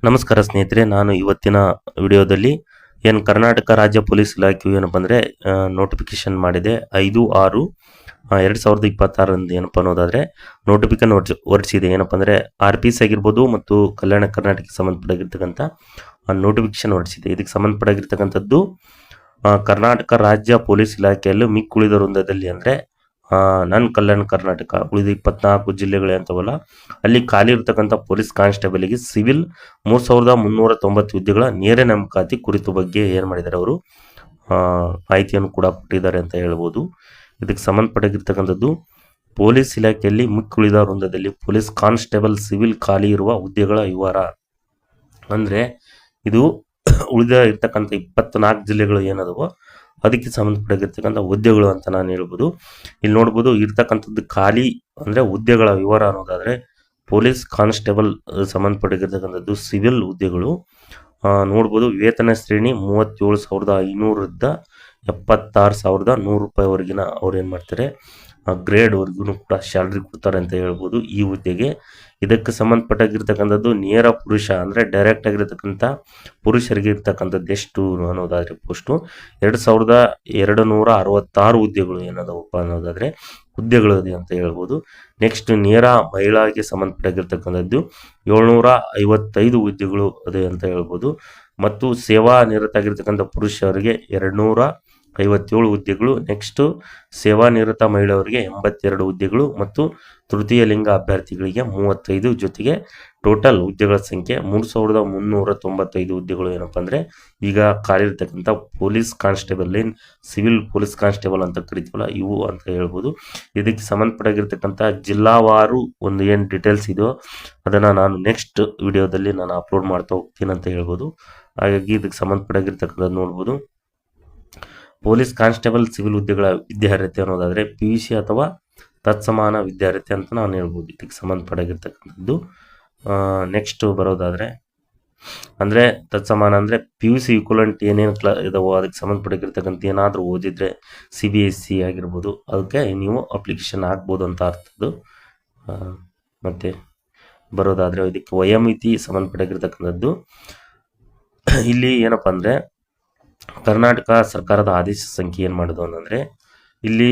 ನಮಸ್ಕಾರ ಸ್ನೇಹಿತರೆ, ನಾನು ಇವತ್ತಿನ ವಿಡಿಯೋದಲ್ಲಿ ಕರ್ನಾಟಕ ರಾಜ್ಯ ಪೊಲೀಸ್ ಇಲಾಖೆಯು ಏನಪ್ಪ ಅಂದರೆ ನೋಟಿಫಿಕೇಶನ್ ಮಾಡಿದೆ 5/6/2026 ಏನಪ್ಪ ಅನ್ನೋದಾದರೆ ನೋಟಿಫಿಕೇಶನ್ ಹೊರಡಿಸಿದೆ. ಏನಪ್ಪ ಅಂದರೆ RPC ಆಗಿರ್ಬೋದು ಮತ್ತು ಕಲ್ಯಾಣ ಕರ್ನಾಟಕಕ್ಕೆ ಸಂಬಂಧಪಟ್ಟಿರ್ತಕ್ಕಂಥ ನೋಟಿಫಿಕೇಶನ್ ಹೊರಡಿಸಿದೆ. ಇದಕ್ಕೆ ಸಂಬಂಧಪಟ್ಟಿರ್ತಕ್ಕಂಥದ್ದು ಕರ್ನಾಟಕ ರಾಜ್ಯ ಪೊಲೀಸ್ ಇಲಾಖೆಯಲ್ಲೂ ಮಿಕ್ಕುಳಿದ ವೃಂದದಲ್ಲಿ ಅಂದರೆ ನನ್ನ ಕಲ್ಯಾಣ ಕರ್ನಾಟಕ ಉಳಿದ 24 ಜಿಲ್ಲೆಗಳು ಅಂತವಲ್ಲ, ಅಲ್ಲಿ ಖಾಲಿ ಇರತಕ್ಕಂಥ ಪೊಲೀಸ್ ಕಾನ್ಸ್ಟೇಬಲ್ಗೆ ಸಿವಿಲ್ 3390 ಹುದ್ದೆಗಳ ನೇರ ನೇಮಕಾತಿ ಕುರಿತು ಬಗ್ಗೆ ಏನು ಮಾಡಿದ್ದಾರೆ ಅವರು ಮಾಹಿತಿಯನ್ನು ಕೂಡ ಕೊಟ್ಟಿದ್ದಾರೆ ಅಂತ ಹೇಳ್ಬೋದು. ಇದಕ್ಕೆ ಸಂಬಂಧಪಟ್ಟಿರ್ತಕ್ಕಂಥದ್ದು ಪೊಲೀಸ್ ಇಲಾಖೆಯಲ್ಲಿ ಮಿಕ್ಕುಳಿದ ವೃಂದದಲ್ಲಿ ಪೊಲೀಸ್ ಕಾನ್ಸ್ಟೇಬಲ್ ಸಿವಿಲ್ ಖಾಲಿ ಇರುವ ಹುದ್ದೆಗಳ ವಿವರ. ಅಂದರೆ ಇದು ಉಳಿದ ಇರ್ತಕ್ಕಂಥ 24 ಜಿಲ್ಲೆಗಳು ಏನದವೋ ಅದಕ್ಕೆ ಸಂಬಂಧಪಟ್ಟಿರ್ತಕ್ಕಂಥ ಹುದ್ದೆಗಳು ಅಂತ ನಾನು ಹೇಳ್ಬೋದು. ಇಲ್ಲಿ ನೋಡ್ಬೋದು ಇರ್ತಕ್ಕಂಥದ್ದು ಖಾಲಿ ಅಂದರೆ ಹುದ್ದೆಗಳ ವಿವರ ಅನ್ನೋದಾದರೆ ಪೊಲೀಸ್ ಕಾನ್ಸ್ಟೇಬಲ್ ಸಂಬಂಧಪಟ್ಟಿರ್ತಕ್ಕಂಥದ್ದು ಸಿವಿಲ್ ಹುದ್ದೆಗಳು ನೋಡ್ಬೋದು. ವೇತನ ಶ್ರೇಣಿ 37,500ರಿಂದ 76,100 ರೂಪಾಯಿವರೆಗಿನ ಅವ್ರು ಏನು ಮಾಡ್ತಾರೆ ಗ್ರೇಡ್ವರೆಗೂ ಕೂಡ ಸ್ಯಾಲ್ರಿ ಕೊಡ್ತಾರೆ ಅಂತ ಹೇಳ್ಬೋದು ಈ ಹುದ್ದೆಗೆ. ಇದಕ್ಕೆ ಸಂಬಂಧಪಟ್ಟಾಗಿರ್ತಕ್ಕಂಥದ್ದು ನೇರ ಪುರುಷ ಅಂದರೆ ಡೈರೆಕ್ಟ್ ಆಗಿರ್ತಕ್ಕಂಥ ಪುರುಷರಿಗೆ ಇರ್ತಕ್ಕಂಥದ್ದು ಎಷ್ಟು ಅನ್ನೋದಾದರೆ ಪೋಸ್ಟು 2266 ಹುದ್ದೆಗಳು ಏನದವಪ್ಪ ಅನ್ನೋದಾದರೆ ಹುದ್ದೆಗಳು ಇದೆ ಅಂತ ಹೇಳ್ಬೋದು. ನೆಕ್ಸ್ಟ್ ನೇರ ಮಹಿಳೆಗೆ ಸಂಬಂಧಪಟ್ಟಿರ್ತಕ್ಕಂಥದ್ದು 755 ಹುದ್ದೆಗಳು ಅದೇ ಅಂತ ಹೇಳ್ಬೋದು. ಮತ್ತು ಸೇವಾ ನಿರತರಾಗಿರ್ತಕ್ಕಂಥ ಪುರುಷರಿಗೆ 257 ಹುದ್ದೆಗಳು. ನೆಕ್ಸ್ಟು ಸೇವಾ ನಿರತ ಮಹಿಳೆಯರಿಗೆ 82 ಹುದ್ದೆಗಳು ಮತ್ತು ತೃತೀಯ ಲಿಂಗ ಅಭ್ಯರ್ಥಿಗಳಿಗೆ 35 ಜೊತೆಗೆ ಟೋಟಲ್ ಹುದ್ದೆಗಳ ಸಂಖ್ಯೆ 3395 ಹುದ್ದೆಗಳು ಏನಪ್ಪ ಅಂದರೆ ಈಗ ಖಾಲಿ ಇರ್ತಕ್ಕಂಥ police constable civil police constable ಅಂತ ಕರಿತೀವಲ್ಲ ಇವು ಅಂತ ಹೇಳ್ಬೋದು. ಇದಕ್ಕೆ ಸಂಬಂಧಪಟ್ಟಿರ್ತಕ್ಕಂಥ ಜಿಲ್ಲಾವಾರು ಒಂದು ಏನು ಡೀಟೇಲ್ಸ್ ಇದೆಯೋ ಅದನ್ನು ನಾನು ನೆಕ್ಸ್ಟ್ ವಿಡಿಯೋದಲ್ಲಿ ನಾನು ಅಪ್ಲೋಡ್ ಮಾಡ್ತಾ ಹೋಗ್ತೀನಿ ಅಂತ ಹೇಳ್ಬೋದು. ಹಾಗಾಗಿ ಇದಕ್ಕೆ ಸಂಬಂಧಪಟ್ಟಿರ್ತಕ್ಕಂಥದ್ದು ನೋಡ್ಬೋದು. ಪೊಲೀಸ್ ಕಾನ್ಸ್ಟೇಬಲ್ ಸಿವಿಲ್ ಹುದ್ದೆಗಳ ವಿದ್ಯಾರ್ಹತೆ ಅನ್ನೋದಾದರೆ PUC ಅಥವಾ ತತ್ಸಮಾನ ವಿದ್ಯಾರ್ಹತೆ ಅಂತ ನಾನು ಹೇಳ್ಬೋದು ಇದಕ್ಕೆ ಸಂಬಂಧಪಟ್ಟಿರ್ತಕ್ಕಂಥದ್ದು. ನೆಕ್ಸ್ಟ್ ಬರೋದಾದರೆ ಅಂದರೆ ತತ್ಸಮಾನ ಅಂದರೆ PUC ಈಕ್ವಲೆಂಟ್ ಏನೇನು ಇದಾವೋ ಅದಕ್ಕೆ ಸಂಬಂಧಪಟ್ಟಿರ್ತಕ್ಕಂಥ ಏನಾದರೂ ಓದಿದರೆ CBSE ಆಗಿರ್ಬೋದು ಅದಕ್ಕೆ ನೀವು ಅಪ್ಲಿಕೇಶನ್ ಹಾಕ್ಬೋದು ಅಂತ ಅರ್ಥದ್ದು. ಮತ್ತು ಬರೋದಾದರೆ ಇದಕ್ಕೆ ವಯೋಮಿತಿ ಸಂಬಂಧಪಟ್ಟಿರ್ತಕ್ಕಂಥದ್ದು ಇಲ್ಲಿ ಏನಪ್ಪ ಅಂದರೆ ಕರ್ನಾಟಕ ಸರ್ಕಾರದ ಆದೇಶ ಸಂಖ್ಯೆ ಏನು ಮಾಡೋದು ಅಂತಂದರೆ ಇಲ್ಲಿ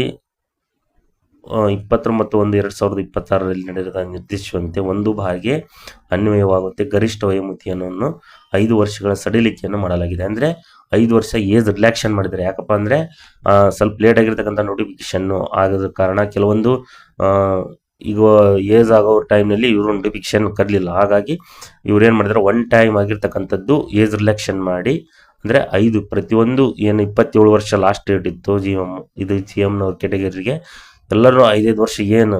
29/1/2026 ನಡೆದ ನಿರ್ದೇಶಿಸುವಂತೆ ಒಂದು ಬಾರಿಗೆ ಅನ್ವಯವಾಗುತ್ತೆ ಗರಿಷ್ಠ ವಯೋಮಿತಿಯನ್ನು 5 ವರ್ಷಗಳ ಸಡಿಲಿಕೆಯನ್ನು ಮಾಡಲಾಗಿದೆ. ಅಂದರೆ 5 ವರ್ಷ ಏಜ್ ರಿಲ್ಯಾಕ್ಷನ್ ಮಾಡಿದ್ದಾರೆ. ಯಾಕಪ್ಪ ಅಂದರೆ ಸ್ವಲ್ಪ ಲೇಟ್ ಆಗಿರ್ತಕ್ಕಂಥ ನೋಟಿಫಿಕೇಶನ್ನು ಆಗೋದ್ರ ಕಾರಣ ಕೆಲವೊಂದು ಈಗ ಏಜ್ ಆಗೋ ಟೈಮ್ನಲ್ಲಿ ಇವರು ನೋಟಿಫಿಕೇಶನ್ ಕರಲಿಲ್ಲ. ಹಾಗಾಗಿ ಇವ್ರು ಏನು ಮಾಡಿದ್ದಾರೆ ಒನ್ ಟೈಮ್ ಆಗಿರ್ತಕ್ಕಂಥದ್ದು ಏಜ್ ರಿಲ್ಯಾಕ್ಷನ್ ಮಾಡಿ ಅಂದರೆ 5 ಪ್ರತಿಯೊಂದು ಏನು 27 ವರ್ಷ ಲಾಸ್ಟ್ ಡೇಟ್ ಇತ್ತು GMನವ್ರ ಕೆಟಗರಿಗೆ ಎಲ್ಲರೂ 5 ವರ್ಷ ಏನು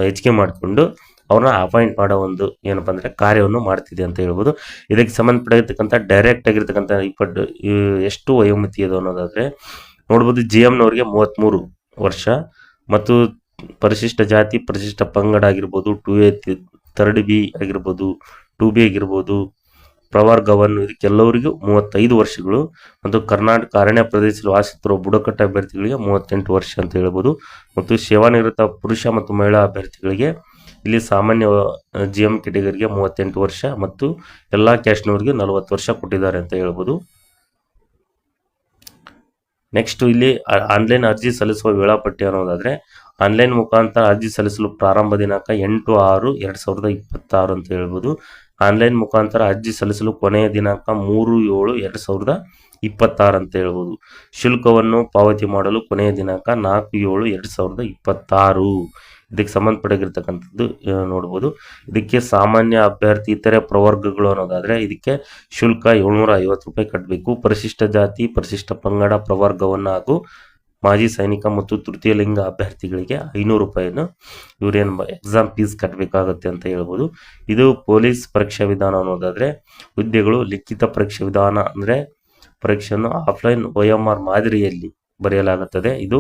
ಹೆಚ್ಚಿಗೆ ಮಾಡಿಕೊಂಡು ಅವ್ರನ್ನ ಅಪಾಯಿಂಟ್ ಮಾಡೋ ಒಂದು ಏನಪ್ಪ ಅಂದರೆ ಕಾರ್ಯವನ್ನು ಮಾಡ್ತಿದೆ ಅಂತ ಹೇಳ್ಬೋದು. ಇದಕ್ಕೆ ಸಂಬಂಧಪಟ್ಟಿರ್ತಕ್ಕಂಥ ಡೈರೆಕ್ಟ್ ಆಗಿರ್ತಕ್ಕಂಥ ಎಷ್ಟು ವಯೋಮಿತಿ ಅದು ಅನ್ನೋದಾದರೆ ನೋಡ್ಬೋದು GMನವ್ರಿಗೆ 33 ವರ್ಷ ಮತ್ತು ಪರಿಶಿಷ್ಟ ಜಾತಿ ಪರಿಶಿಷ್ಟ ಪಂಗಡ ಆಗಿರ್ಬೋದು 2A 3rd B ಆಗಿರ್ಬೋದು 2B ಆಗಿರ್ಬೋದು ಪ್ರವರ್ಗವನ್ನು ಇದಕ್ಕೆಲ್ಲವರಿಗೂ 35 ವರ್ಷಗಳು ಮತ್ತು ಕರ್ನಾಟಕ ಅರಣ್ಯ ಪ್ರದೇಶದಲ್ಲಿ ವಾಸಿಸುತ್ತಿರುವ ಬುಡಕಟ್ಟು ಅಭ್ಯರ್ಥಿಗಳಿಗೆ 38 ವರ್ಷ ಅಂತ ಹೇಳ್ಬೋದು. ಮತ್ತು ಸೇವಾನಿವೃತ್ತ ಪುರುಷ ಮತ್ತು ಮಹಿಳಾ ಅಭ್ಯರ್ಥಿಗಳಿಗೆ ಇಲ್ಲಿ ಸಾಮಾನ್ಯ GM ಕೆಟಗರಿಗೆ 38 ವರ್ಷ ಮತ್ತು ಎಲ್ಲ ಕ್ಯಾಸ್ಟ್ನವರಿಗೆ 40 ವರ್ಷ ಕೊಟ್ಟಿದ್ದಾರೆ ಅಂತ ಹೇಳ್ಬೋದು. ನೆಕ್ಸ್ಟ್ ಇಲ್ಲಿ ಆನ್ಲೈನ್ ಅರ್ಜಿ ಸಲ್ಲಿಸುವ ವೇಳಾಪಟ್ಟಿ ಅನ್ನೋದಾದರೆ ಆನ್ಲೈನ್ ಮುಖಾಂತರ ಅರ್ಜಿ ಸಲ್ಲಿಸಲು ಪ್ರಾರಂಭ ದಿನಾಂಕ 8/6/2026 ಅಂತ ಹೇಳ್ಬೋದು. ಆನ್ಲೈನ್ ಮುಖಾಂತರ ಅರ್ಜಿ ಸಲ್ಲಿಸಲು ಕೊನೆಯ ದಿನಾಂಕ 3/7/2026 ಅಂತ ಹೇಳ್ಬೋದು. ಶುಲ್ಕವನ್ನು ಪಾವತಿ ಮಾಡಲು ಕೊನೆಯ ದಿನಾಂಕ 4/7/2026. ಇದಕ್ಕೆ ಸಂಬಂಧಪಟ್ಟಿರ್ತಕ್ಕಂಥದ್ದು ನೋಡ್ಬೋದು. ಇದಕ್ಕೆ ಸಾಮಾನ್ಯ ಅಭ್ಯರ್ಥಿ ಇತರೆ ಪ್ರವರ್ಗಗಳು ಅನ್ನೋದಾದರೆ ಇದಕ್ಕೆ ಶುಲ್ಕ 750 ರೂಪಾಯಿ ಕಟ್ಟಬೇಕು. ಪರಿಶಿಷ್ಟ ಜಾತಿ ಪರಿಶಿಷ್ಟ ಪಂಗಡ ಪ್ರವರ್ಗವನ್ನು ಹಾಗೂ ಮಾಜಿ ಸೈನಿಕ ಮತ್ತು ತೃತೀಯ ಲಿಂಗ ಅಭ್ಯರ್ಥಿಗಳಿಗೆ 500 ರೂಪಾಯಿನ ಇವರೇನು ಎಕ್ಸಾಮ್ ಫೀಸ್ ಕಟ್ಟಬೇಕಾಗುತ್ತೆ ಅಂತ ಹೇಳ್ಬೋದು. ಇದು ಪೊಲೀಸ್ ಪರೀಕ್ಷಾ ವಿಧಾನ ಅನ್ನೋದಾದರೆ ಹುದ್ದೆಗಳು ಲಿಖಿತ ಪರೀಕ್ಷಾ ವಿಧಾನ ಅಂದರೆ ಪರೀಕ್ಷೆಯನ್ನು ಆಫ್ಲೈನ್ OMR ಮಾದರಿಯಲ್ಲಿ ಬರೆಯಲಾಗುತ್ತದೆ. ಇದು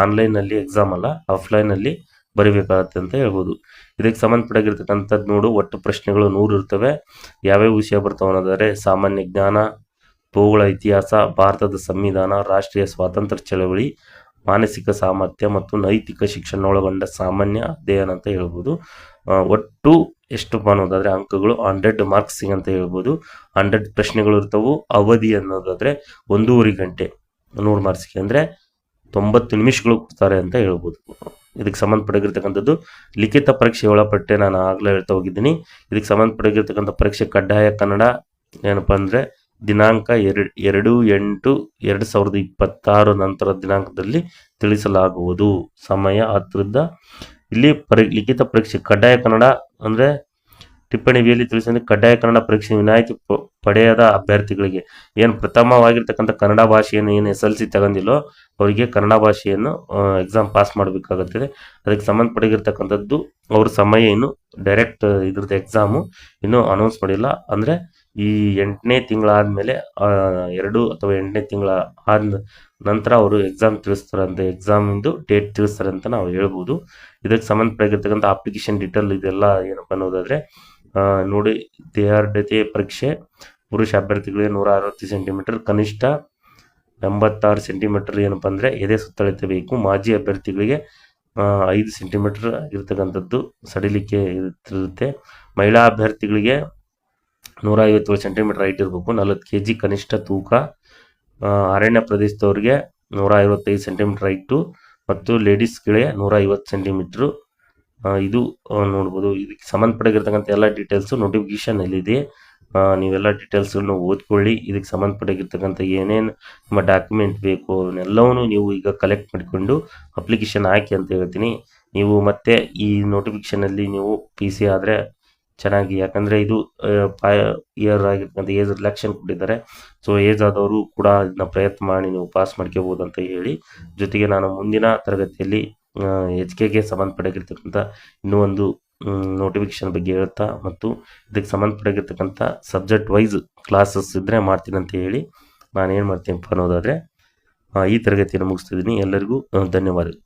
ಆನ್ಲೈನಲ್ಲಿ ಎಕ್ಸಾಮ್ ಅಲ್ಲ, ಆಫ್ಲೈನಲ್ಲಿ ಬರೀಬೇಕಾಗತ್ತೆ ಅಂತ ಹೇಳ್ಬೋದು. ಇದಕ್ಕೆ ಸಂಬಂಧಪಟ್ಟಿರ್ತಕ್ಕಂಥದ್ದು ನೋಡು ಒಟ್ಟು ಪ್ರಶ್ನೆಗಳು 100 ಇರ್ತವೆ. ಯಾವ್ಯಾವ ವಿಷಯ ಬರ್ತಾವೆ ಅನ್ನೋದಾದರೆ ಸಾಮಾನ್ಯ ಜ್ಞಾನ, ಭೂಗೋಳ ಇತಿಹಾಸ, ಭಾರತದ ಸಂವಿಧಾನ, ರಾಷ್ಟ್ರೀಯ ಸ್ವಾತಂತ್ರ್ಯ ಚಳವಳಿ, ಮಾನಸಿಕ ಸಾಮರ್ಥ್ಯ ಮತ್ತು ನೈತಿಕ ಶಿಕ್ಷಣ ಒಳಗೊಂಡ ಸಾಮಾನ್ಯ ಅಧ್ಯಯನ ಅಂತ ಹೇಳ್ಬೋದು. ಒಟ್ಟು ಎಷ್ಟಪ್ಪ ಅನ್ನೋದಾದರೆ ಅಂಕಗಳು 100 ಮಾರ್ಕ್ಸಿಗೆ ಅಂತ ಹೇಳ್ಬೋದು. 100 ಪ್ರಶ್ನೆಗಳು ಇರ್ತವೆ. ಅವಧಿ ಅನ್ನೋದಾದರೆ 1.5 ಗಂಟೆ 100 ಮಾರ್ಕ್ಸಿಗೆ ಅಂದರೆ 90 ನಿಮಿಷಗಳು ಕೊಡ್ತಾರೆ ಅಂತ ಹೇಳ್ಬೋದು. ಇದಕ್ಕೆ ಸಂಬಂಧಪಟ್ಟಿರ್ತಕ್ಕಂಥದ್ದು ಲಿಖಿತ ಪರೀಕ್ಷೆ ಒಳಪಟ್ಟೆ ನಾನು ಆಗಲೇ ಹೇಳ್ತಾ ಹೋಗಿದ್ದೀನಿ. ಇದಕ್ಕೆ ಸಂಬಂಧಪಟ್ಟಿರ್ತಕ್ಕಂಥ ಪರೀಕ್ಷೆ ಕಡ್ಡಾಯ ಕನ್ನಡ ಏನಪ್ಪ ಅಂದರೆ ದಿನಾಂಕ 2/8/2026 ನಂತರ ದಿನಾಂಕದಲ್ಲಿ ತಿಳಿಸಲಾಗುವುದು. ಸಮಯ 10ರಿಂದ ಇಲ್ಲಿ ಲಿಖಿತ ಪರೀಕ್ಷೆ ಕಡ್ಡಾಯ ಕನ್ನಡ ಅಂದರೆ ಟಿಪ್ಪಣಿ ವಿಯಲ್ಲಿ ತಿಳಿಸಿದ್ರೆ ಕಡ್ಡಾಯ ಕನ್ನಡ ಪರೀಕ್ಷೆ ವಿನಾಯಿತಿ ಪಡೆಯದ ಅಭ್ಯರ್ಥಿಗಳಿಗೆ ಏನು ಪ್ರಥಮವಾಗಿರ್ತಕ್ಕಂಥ ಕನ್ನಡ ಭಾಷೆಯನ್ನು ಏನು SLC ತಗೊಂಡಿಲ್ಲೋ ಅವರಿಗೆ ಕನ್ನಡ ಭಾಷೆಯನ್ನು ಎಕ್ಸಾಮ್ ಪಾಸ್ ಮಾಡಬೇಕಾಗುತ್ತದೆ. ಅದಕ್ಕೆ ಸಂಬಂಧಪಟ್ಟಿರ್ತಕ್ಕಂಥದ್ದು ಅವ್ರ ಸಮಯ ಇನ್ನು ಡೈರೆಕ್ಟ್ ಇದ್ರದ್ದು ಎಕ್ಸಾಮು ಇನ್ನೂ ಅನೌನ್ಸ್ ಮಾಡಿಲ್ಲ. ಅಂದರೆ ಈ 8ನೇ ತಿಂಗಳಾದಮೇಲೆ 2 ಅಥವಾ 8ನೇ ತಿಂಗಳ ಆದ ನಂತರ ಅವರು ಎಕ್ಸಾಮ್ ತಿಳಿಸ್ತಾರಂತೆ, ಎಕ್ಸಾಮಿಂದು ಡೇಟ್ ತಿಳಿಸ್ತಾರೆ ಅಂತ ನಾವು ಹೇಳ್ಬೋದು. ಇದಕ್ಕೆ ಸಂಬಂಧಪಟ್ಟಿರ್ತಕ್ಕಂಥ ಅಪ್ಲಿಕೇಶನ್ ಡೀಟೇಲ್ ಇದೆಲ್ಲ ಏನಪ್ಪ ಅನ್ನೋದಾದರೆ ನೋಡಿ, ದೇಹಾರ್ಢ್ಯತೆ ಪರೀಕ್ಷೆ ಪುರುಷ ಅಭ್ಯರ್ಥಿಗಳಿಗೆ 160 ಸೆಂಟಿಮೀಟರ್, ಕನಿಷ್ಠ 86 ಸೆಂಟಿಮೀಟರ್ ಏನಪ್ಪ ಅಂದರೆ ಎದೆ ಸುತ್ತಳತೆ ಬೇಕು. ಮಾಜಿ ಅಭ್ಯರ್ಥಿಗಳಿಗೆ 5 ಸೆಂಟಿಮೀಟರ್ ಇರ್ತಕ್ಕಂಥದ್ದು ಸಡಿಲಿಕೆ ಇರುತ್ತೆ. ಮಹಿಳಾ ಅಭ್ಯರ್ಥಿಗಳಿಗೆ 157 ಸೆಂಟಿಮೀಟರ್ ಹೈಟ್ ಇರಬೇಕು, 40 kg ಕನಿಷ್ಠ ತೂಕ. ಅರಣ್ಯ ಪ್ರದೇಶದವ್ರಿಗೆ 155 ಸೆಂಟಿಮೀಟರ್ ಹೈಟು ಮತ್ತು ಲೇಡೀಸ್ಗಳಿಗೆ 150 ಸೆಂಟಿಮೀಟ್ರು. ಇದು ನೋಡ್ಬೋದು. ಇದಕ್ಕೆ ಸಂಬಂಧಪಟ್ಟಿರ್ತಕ್ಕಂಥ ಎಲ್ಲ ಡೀಟೇಲ್ಸು ನೋಟಿಫಿಕೇಷನಲ್ಲಿದೆ. ನೀವೆಲ್ಲ ಡೀಟೇಲ್ಸನ್ನು ಓದ್ಕೊಳ್ಳಿ. ಇದಕ್ಕೆ ಸಂಬಂಧಪಟ್ಟಿರ್ತಕ್ಕಂಥ ಏನೇನು ನಿಮ್ಮ ಡಾಕ್ಯುಮೆಂಟ್ ಬೇಕು ಅವನ್ನೆಲ್ಲವೂ ನೀವು ಈಗ ಕಲೆಕ್ಟ್ ಮಾಡಿಕೊಂಡು ಅಪ್ಲಿಕೇಶನ್ ಹಾಕಿ ಅಂತ ಹೇಳ್ತೀನಿ. ನೀವು ಮತ್ತೆ ಈ ನೋಟಿಫಿಕೇಷನಲ್ಲಿ ನೀವು PC ಆದರೆ ಚೆನ್ನಾಗಿ, ಯಾಕಂದರೆ ಇದು ಇಯರ್ ಆಗಿರ್ತಕ್ಕಂಥ ಏಜ್ ರಿಲ್ಯಾಕ್ಷನ್ ಕೊಟ್ಟಿದ್ದಾರೆ. ಸೊ ಏಜ್ ಆದವರು ಕೂಡ ಇದನ್ನ ಪ್ರಯತ್ನ ಮಾಡಿ ನೀವು ಪಾಸ್ ಮಾಡ್ಕೋಬೋದು ಅಂತ ಹೇಳಿ, ಜೊತೆಗೆ ನಾನು ಮುಂದಿನ ತರಗತಿಯಲ್ಲಿ HKಗೆ ಸಂಬಂಧಪಟ್ಟಿರ್ತಕ್ಕಂಥ ಇನ್ನೂ ಒಂದು ನೋಟಿಫಿಕೇಶನ್ ಬಗ್ಗೆ ಹೇಳ್ತಾ ಮತ್ತು ಇದಕ್ಕೆ ಸಂಬಂಧಪಟ್ಟಿರ್ತಕ್ಕಂಥ ಸಬ್ಜೆಕ್ಟ್ ವೈಸ್ ಕ್ಲಾಸಸ್ ಇದ್ದರೆ ಮಾಡ್ತೀನಿ ಅಂತ ಹೇಳಿ ನಾನೇನು ಮಾಡ್ತೀನಪ್ಪ ಅನ್ನೋದಾದರೆ ಈ ತರಗತಿಯನ್ನು ಮುಗಿಸ್ತಿದ್ದೀನಿ. ಎಲ್ಲರಿಗೂ ಧನ್ಯವಾದಗಳು.